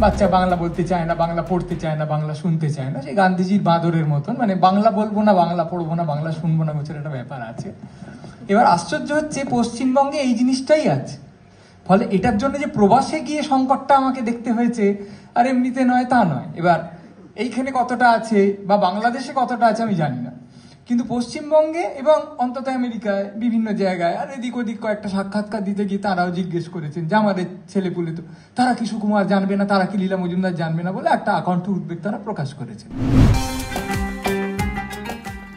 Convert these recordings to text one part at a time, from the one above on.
বাচ্চা বাংলা বলতে চায় না, বাংলা পড়তে চায় না, বাংলা শুনতে চায় না, সেই গান্ধীজির বাঁদরের মতন, মানে বাংলা বলবো না, বাংলা পড়বো না, বাংলা শুনবো না, গোছের একটা ব্যাপার আছে। এবার আশ্চর্য হচ্ছে পশ্চিমবঙ্গে এই জিনিসটাই আছে। ফলে এটার জন্য যে প্রবাসে গিয়ে সংকটটা আমাকে দেখতে হয়েছে, আর এমনিতে নয় তা নয়। এবার এইখানে কতটা আছে বা বাংলাদেশে কতটা আছে আমি জানি না, কিন্তু পশ্চিমবঙ্গে এবং অন্তত আমেরিকায় বিভিন্ন জায়গায় আর এদিক ওদিক কয়েকটা সাক্ষাৎকার দিতে গিয়ে তারাও জিজ্ঞেস করেছেন যে আমাদের ছেলেপুলে তো তারা কি সুকুমার জানবে না, তারা কি লীলা মজুমদার জানবে না, বলে একটা আকণ্ঠ উদ্বেগ তারা প্রকাশ করেছেন।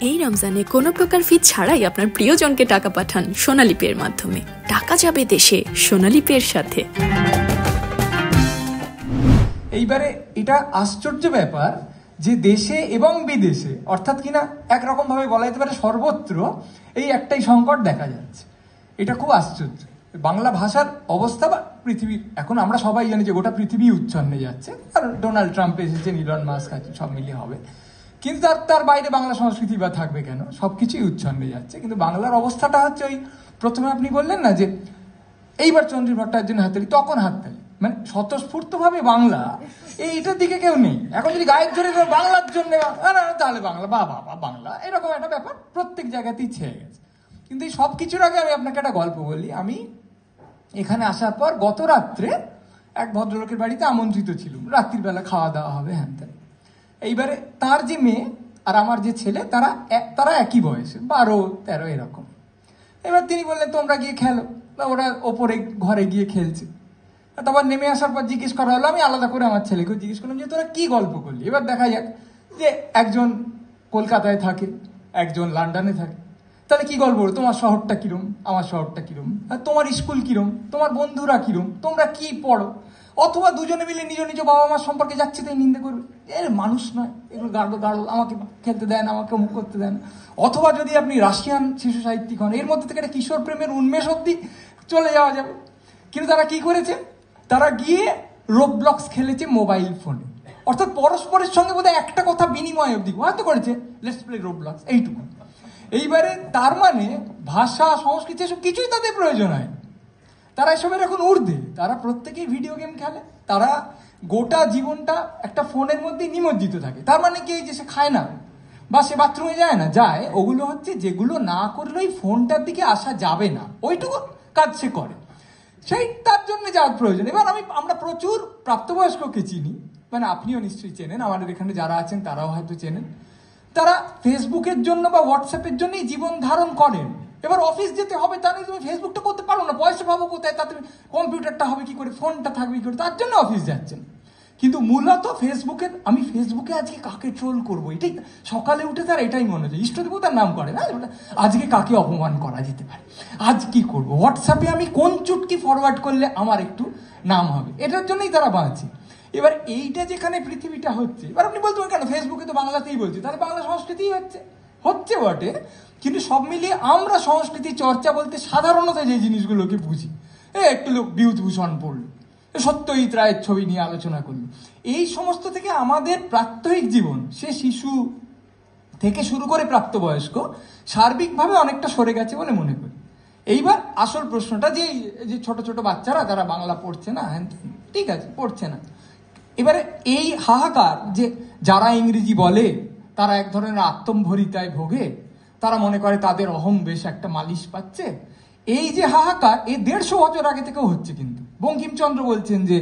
এই রমজানে কোনো প্রকার ফি ছাড়াই আপনার প্রিয়জনকে টাকা পাঠান সোনালী পের মাধ্যমে। টাকা যাবে দেশে সোনালী পের সাথে। এইবারে এটা আশ্চর্য ব্যাপার যে দেশে এবং বিদেশে, অর্থাৎ কিনা একরকম ভাবে বলা যেতে পারে সর্বত্র এই একটাই সংকট দেখা যাচ্ছে। এটা খুব আশ্চর্য। বাংলা ভাষার অবস্থা বা পৃথিবী, এখন আমরা সবাই জানি যে গোটা পৃথিবী উচ্ছন্নে যাচ্ছে, আর ডোনাল্ড ট্রাম্প এসেছেন, ইলন মাস্ক আছে, সব মিলিয়ে হবে, কিন্তু তার বাইরে বাংলা সংস্কৃতি বা থাকবে কেন? সবকিছুই উচ্ছন্নে যাচ্ছে। কিন্তু বাংলার অবস্থাটা হচ্ছে ওই প্রথমে আপনি বললেন না যে এইবার চন্দ্রী ভট্টাচার্যের হাততালি, তখন হাততালি, মানে স্বতঃস্ফূর্ত ভাবে বাংলা এইটার দিকে কেউ নেই। এখন যদি গায়ের ধরে বাংলার জন্য তাহলে বাংলা বা বাবা বাংলা, এরকম একটা ব্যাপার প্রত্যেক জায়গাতেই ছেয়ে গেছে। কিন্তু এই সব কিছুর আগে আমি আপনাকে একটা গল্প বলি। আমি এখানে আসার পর গত রাত্রে এক ভদ্রলোকের বাড়িতে আমন্ত্রিত ছিলাম, রাত্রির বেলা খাওয়া দাওয়া হবে, হ্যান ত্যান। এইবারে তার যে মেয়ে আর আমার যে ছেলে তারা একই বয়সে, 12-13 এরকম। এবার তিনি বললেন তোমরা গিয়ে খেলো, বা ওরা ওপরে ঘরে গিয়ে খেলছে। তারপর নেমে আসার পর জিজ্ঞেস করা হলো, আমি আলাদা করে আমার ছেলেকে জিজ্ঞেস করলাম যে তোরা কি গল্প করলি। এবার দেখা যাক যে একজন কলকাতায় থাকে, একজন লন্ডনে থাকে, তাহলে কি গল্প করো? তোমার শহরটা কিরম, আমার শহরটা কিরম, আর তোমার স্কুল কিরম, তোমার বন্ধুরা কিরম, তোমরা কি পড়ো, অথবা দুজনে মিলে নিজ নিজ বাবা মার সম্পর্কে যাচ্ছে তাই নিন্দে করবে, এর মানুষ নয়, এগুলো গাড়ো, আমাকে খেলতে দেন, আমাকে মুখ করতে দেন। অথবা যদি আপনি রাশিয়ান শিশু সাহিত্যিক হন, এর মধ্যে থেকে একটা কিশোর প্রেমের উন্মেষ অব্দি চলে যাওয়া যাবে। কিন্তু তারা কি করেছে? তারা গিয়ে রোবলক্স খেলেছে মোবাইল ফোনে, অর্থাৎ পরস্পরের সঙ্গে বোধহয় একটা কথা বিনিময় অব্দি হয়তো করেছে, লেটস প্লে রোবলক্স, এইটুকু। এইবারে তার মানে ভাষা সংস্কৃতি এসব কিছুই তাদের প্রয়োজন হয়। তারা এসবের এখন ঊর্ধ্বে, তারা প্রত্যেকেই ভিডিও গেম খেলে, তারা গোটা জীবনটা একটা ফোনের মধ্যেই নিমজ্জিত থাকে। তার মানে কি যে সে খায় না বা সে বাথরুমে যায় না, যায়, ওগুলো হচ্ছে যেগুলো না করলেই ফোনটার দিকে আসা যাবে না, ওইটুকু কাজ সে করে, সেই তার জন্য যাওয়ার প্রয়োজন। এবার আমরা প্রচুর প্রাপ্তবয়স্ককে চিনি, মানে আপনিও নিশ্চয়ই চেনেন, আমাদের এখানে যারা আছেন তারাও হয়তো চেনেন, তারা ফেসবুকের জন্য বা হোয়াটসঅ্যাপের জন্যই জীবন ধারণ করেন। এবার অফিস যেতে হবে, তাহলে তুমি ফেসবুকটা করতে পারো না, পয়সা পাবো কোথায়, তাতে কম্পিউটারটা হবে কি করে, ফোনটা থাকবে কি করে, তার জন্য অফিস যাচ্ছেন। কিন্তু মূলত আমি ফেসবুকে আজকে কাকে ট্রোল করবো, এটাই সকালে উঠে তার এটাই মনে হয়, ইষ্টদেবতার নাম করে না, আজকে কাকে অপমান করা যেতে পারে, আজ কি করবো, হোয়াটসঅ্যাপে আমি কোন চুটকি ফরওয়ার্ড করলে আমার একটু নাম হবে, এটার জন্যই তারা বাঁচে। এবার এইটা যেখানে পৃথিবীটা হচ্ছে, এবার আপনি বলতে পারেন কেন ফেসবুকে তো বাংলাতেই বলছে, তাহলে বাংলা সংস্কৃতি হচ্ছে বটে, কিন্তু সব মিলিয়ে আমরা সংস্কৃতি চর্চা বলতে সাধারণত যে জিনিসগুলোকে বুঝি, একটু লোক বিভূতিভূষণ পড়লো, সত্যজিৎ রায়ের ছবি নিয়ে আলোচনা করলো, এই সমস্ত থেকে আমাদের প্রাত্যহিক জীবন, সে শিশু থেকে শুরু করে প্রাপ্তবয়স্ক, সার্বিকভাবে অনেকটা সরে গেছে বলে মনে করি। এইবার আসল প্রশ্নটা যে ছোট ছোট বাচ্চারা তারা বাংলা পড়ছে না, হ্যাঁ ঠিক আছে পড়ছে না, এবারে এই হাহাকার যে যারা ইংরেজি বলে তারা এক ধরনের আত্মম্ভরিতায় ভোগে, তারা মনে করে তাদের অহং বেশ একটা মালিশ পাচ্ছে, এই যে হাহাকার, এই 150 বছর আগে থেকেও হচ্ছে। কিন্তু বঙ্কিমচন্দ্র বলছেন যে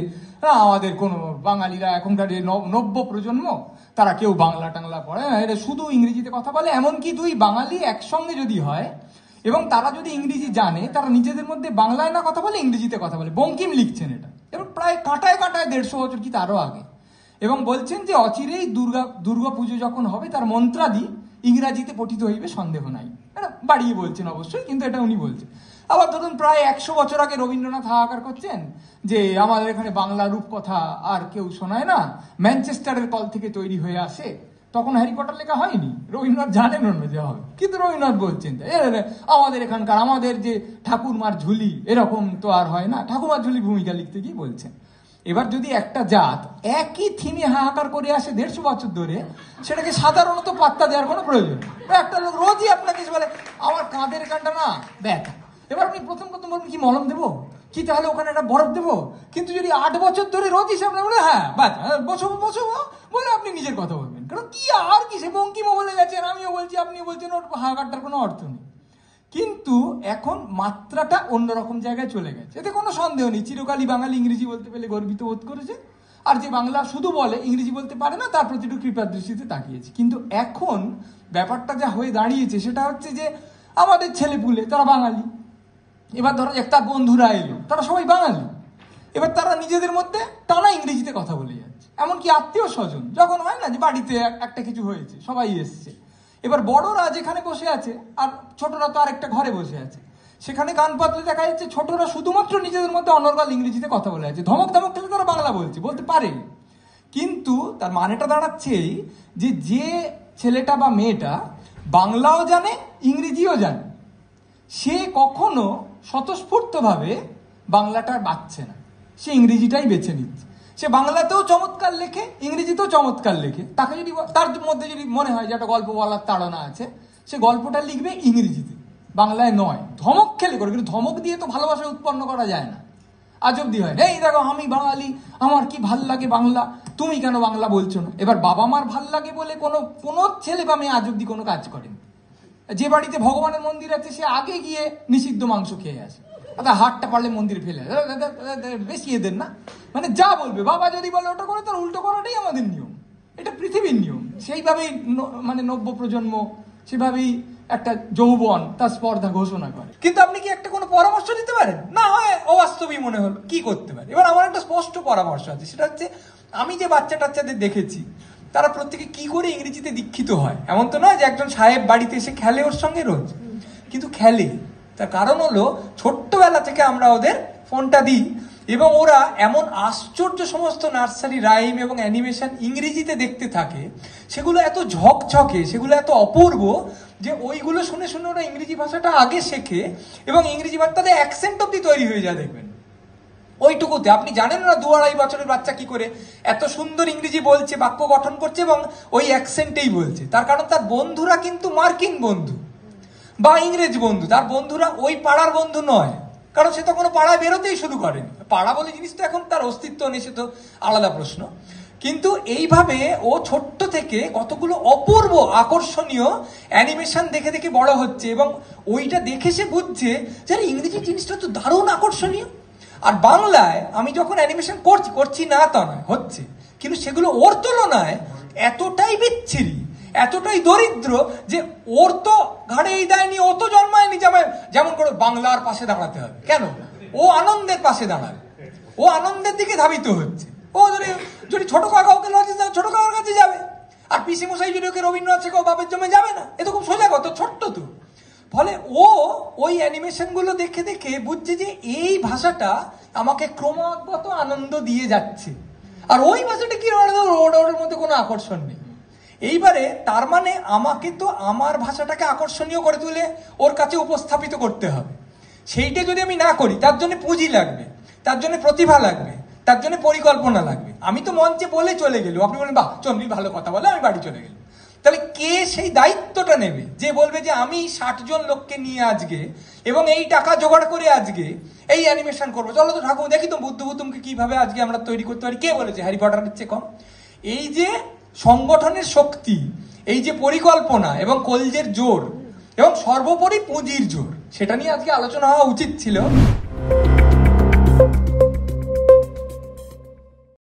আমাদের কোনো বাঙালিরা এখনকার যে নব্য প্রজন্ম তারা কেউ বাংলা টাংলা পড়ে না, এটা শুধু ইংরেজিতে কথা বলে, এমনকি দুই বাঙালি একসঙ্গে যদি হয় এবং তারা যদি ইংরেজি জানে, তারা নিজেদের মধ্যে বাংলায় না কথা বলে ইংরেজিতে কথা বলে। বঙ্কিম লিখছেন এটা, এবং প্রায় কাঁটায় 150 বছর কি তারও আগে, এবং বলছেন যে অচিরেই দুর্গা পুজো যখন হবে তার মন্ত্রাদি ইংরাজিতে পঠিত হইবে সন্দেহ নাই। এটা বাড়িয়ে বলছেন অবশ্যই, কিন্তু এটা উনি বলছেন। আবার ধরুন প্রায় 100 বছর আগে রবীন্দ্রনাথ হাহাকার করছেন যে আমাদের এখানে বাংলা রূপকথা আর কেউ শোনায় না, ম্যানচেস্টারের কল থেকে তৈরি হয়ে আসে। তখন হ্যারি পটার লেখা হয়নি, রবীন্দ্রনাথ জানেন অন্য যে হবে, কিন্তু রবীন্দ্রনাথ বলছেন আমাদের এখানকার আমাদের যে ঠাকুরমার ঝুলি এরকম তো আর হয় না, ঠাকুরমার ঝুলি ভূমিকা লিখতে গিয়ে বলছেন। এবার যদি একটা জাত একই থিমে হাহাকার করে আসে 150 বছর ধরে, সেটাকে সাধারণত পাত্তা দেওয়ার কোনো প্রয়োজন নেই। একটা লোক রোজই আপনাকে বলে আমার কাঁধের কানটা না ব্যথা, এবার আপনি প্রথম বলবেন কি মলম দেবো, কি তাহলে ওখানে একটা বরফ দেবো? কিন্তু যদি 8 বছর ধরে রোজ হিসাব না বলে হ্যাঁ বাস বসো বসো বলে আপনি নিজের কথা বলবেন, কারণ কি আর কি সে বঙ্কিমও বলে গেছেন, আমিও বলছি, আপনিও বলছেন, ওর হাহাকারটার কোনো অর্থ নেই। কিন্তু এখন মাত্রাটা অন্যরকম জায়গায় চলে গেছে, এতে কোনো সন্দেহ নেই। চিরকালই বাঙালি ইংরেজি বলতে পেলে গর্বিত বোধ করেছে, আর যে বাংলা শুধু বলে ইংরেজি বলতে পারে না তার প্রতি একটু কৃপার দৃষ্টিতে তাকিয়েছে। কিন্তু এখন ব্যাপারটা যা হয়ে দাঁড়িয়েছে সেটা হচ্ছে যে আমাদের ছেলেপুলে তারা বাঙালি, এবার ধরো যাক তার বন্ধুরা এলো তারা সবাই বাঙালি, এবার তারা নিজেদের মধ্যে টানা ইংরেজিতে কথা বলে যাচ্ছে। এমনকি আত্মীয় স্বজন যখন হয় না যে বাড়িতে একটা কিছু হয়েছে সবাই এসছে, এবার বড়রা যেখানে বসে আছে আর ছোটরা তো আরেকটা ঘরে বসে আছে, সেখানে গান পাতলে দেখা যাচ্ছে ছোটরা শুধুমাত্র নিজেদের মধ্যে অনর্গল ইংরেজিতে কথা বলে আছে, ধমক ধমক খেলে তারা বাংলা বলতে পারে। কিন্তু তার মানেটা দাঁড়াচ্ছে যে যে ছেলেটা বা মেয়েটা বাংলাও জানে ইংরেজিও জানে, সে কখনো স্বতঃস্ফূর্তভাবে বাংলাটা বাঁচছে না, সে ইংরেজিটাই বেছে নিচ্ছে। সে বাংলাতেও চমৎকার লেখে, ইংরেজিতেও চমৎকার লেখে। তাকে যদি তার মধ্যে যদি মনে হয় যে একটা গল্প বলার তাড়না আছে, সে গল্পটা লিখবে ইংরেজিতে, বাংলায় নয়। ধমক খেলে করে, কিন্তু ধমক দিয়ে তো ভালোবাসা উৎপন্ন করা যায় না, আজ অব্দি হয় না। এই দেখো আমি বাঙালি, আমার কি ভাল লাগে বাংলা, তুমি কেন বাংলা বলছো না? এবার বাবা মার ভাল লাগে বলে কোনো ছেলে বা মেয়ে আজ অব্দি কোনো কাজ করেনি। যে বাড়িতে ভগবানের মন্দির আছে সে আগে গিয়ে নিষিদ্ধ মাংস খেয়ে আসে, হাতটা পারলে মন্দিরে ফেলে বেশি এদের না, মানে যা বলবে বাবা যদি বলে ওটা করে তার উল্টো করাটাই আমাদের নিয়ম, এটা পৃথিবীর নিয়ম। সেইভাবেই মানে নব্য প্রজন্ম সেভাবেই একটা যৌবন তার স্পর্ধা ঘোষণা করে। কিন্তু আপনি কি একটা কোনো পরামর্শ দিতে পারেন? না হয় অবাস্তবই মনে হলো, কি করতে পারে? এবার আমার একটা স্পষ্ট পরামর্শ আছে, সেটা হচ্ছে আমি যে বাচ্চা টাচ্চাদের দেখেছি তারা প্রত্যেকে কি করে ইংরেজিতে দীক্ষিত হয়। এমন তো নয় যে একজন সাহেব বাড়িতে এসে খেলে ওর সঙ্গে রোজ, কিন্তু খেলে। তার কারণ হলো ছোট্টবেলা থেকে আমরা ওদের ফোনটা দিই এবং ওরা এমন আশ্চর্য সমস্ত নার্সারি রাইম এবং অ্যানিমেশন ইংরেজিতে দেখতে থাকে, সেগুলো এত ঝকঝকে, সেগুলো এত অপূর্ব যে ওইগুলো শুনে শুনে ওরা ইংরেজি ভাষাটা আগে শেখে এবং ইংরেজি ভাষা তাদের অ্যাকসেন্ট অব্দি তৈরি হয়ে যায়। দেখবেন ওইটুকুতে আপনি জানেন না 2-2.5 বছরের বাচ্চা কি করে এত সুন্দর ইংরেজি বলছে, বাক্য গঠন করছে এবং ওই অ্যাকসেন্টেই বলছে। তার কারণ তার বন্ধুরা কিন্তু মার্কিন বন্ধু বা ইংরেজ বন্ধু, তার বন্ধুরা ওই পাড়ার বন্ধু নয়, কারণ সে তো কোনো পাড়ায় বেরোতেই শুরু করেনি। পাড়া বলে জিনিস তো এখন তার অস্তিত্ব নেই, সে তো আলাদা প্রশ্ন। কিন্তু এইভাবে ও ছোট্ট থেকে কতগুলো অপূর্ব আকর্ষণীয় অ্যানিমেশন দেখে দেখে বড় হচ্ছে এবং ওইটা দেখে সে বুঝছে যে ইংরেজি জিনিসটা তো দারুণ আকর্ষণীয়। আর বাংলায় আমি যখন অ্যানিমেশন করছি না তা নয়, হচ্ছে, কিন্তু সেগুলো ওর তুলনায় এতটাই বিচ্ছিরি, এতটাই দরিদ্র যে ওর তো ঘাড়ে এই দেয়নি, ও তো জন্মায়নি যেমন করে বাংলার পাশে দাঁড়াতে হবে। কেন? ও আনন্দের পাশে দাঁড়াবে, ও আনন্দের দিকে ধাবিত হচ্ছে। ও যদি ছোট কাকা ওকে লজে যাবে, ছোট কাকার কাছে যাবে, আর পিসি মশাই যদি ওকে রবীন্দ্রনাথ শেখাও বাপের জমে যাবে না। এ তো খুব সোজা কথা, ছোট্ট তো। ফলে ও ওই অ্যানিমেশন গুলো দেখে দেখে বুঝছে যে এই ভাষাটা আমাকে ক্রমাগত আনন্দ দিয়ে যাচ্ছে, আর ওই ভাষাটা কি ওর মধ্যে কোনো আকর্ষণ নেই। এইবারে তার মানে আমাকে তো আমার ভাষাটাকে আকর্ষণীয় করে তুলে ওর কাছে উপস্থাপিত করতে হবে। সেইটা যদি আমি না করি, তার জন্য পুঁজি লাগবে, তার জন্য প্রতিভা লাগবে, তার জন্য পরিকল্পনা লাগবে। আমি তো মঞ্চে বলে চলে গেল, আপনি বলেন বাহ চন্দ্রী ভালো কথা বলে, আমি বাড়ি চলে গেলাম। তাহলে কে সেই দায়িত্বটা নেবে যে বলবে যে আমি 60 জন লোককে নিয়ে আজকে এবং এই টাকা জোগাড় করে আজকে এই অ্যানিমেশন করবো, চলো তো ঠাকুর দেখি তো বুদ্ধকে কিভাবে আজকে আমরা তৈরি করতে পারি। কে বলেছে হ্যারি পটারের চেয়ে কম? এই যে সংগঠনের শক্তি, এই যে পরিকল্পনা এবং কলজের জোর এবং সর্বোপরি পুঁজির জোর, সেটা নিয়ে আজকে আলোচনা হওয়া উচিত ছিল।